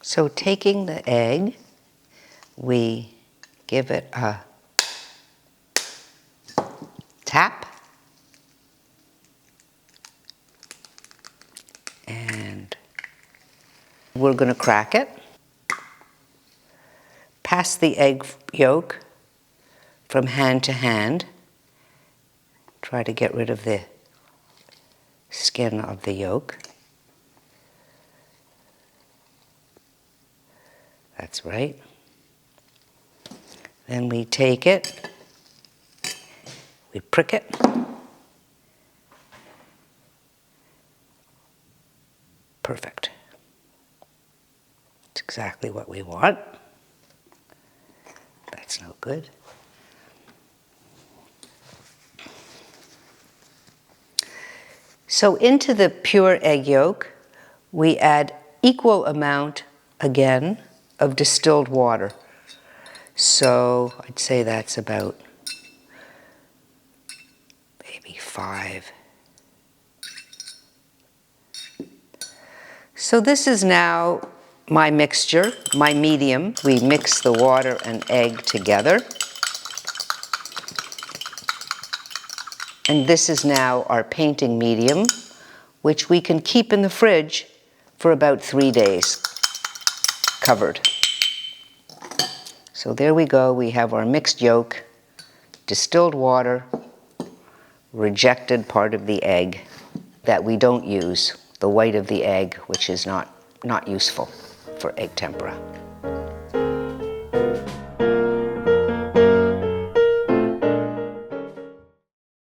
So taking the egg, we give it a tap, and we're going to crack it. Pass the egg yolk from hand to hand. Try to get rid of the skin of the yolk. That's right. Then we take it, we prick it, perfect. It's exactly what we want. That's no good. So into the pure egg yolk, we add equal amount, again, of distilled water. So I'd say that's about maybe 5. So this is now my mixture, my medium. We mix the water and egg together. And this is now our painting medium, which we can keep in the fridge for about 3 days, covered. So there we go, we have our mixed yolk, distilled water, rejected part of the egg that we don't use, the white of the egg, which is not useful for egg tempera.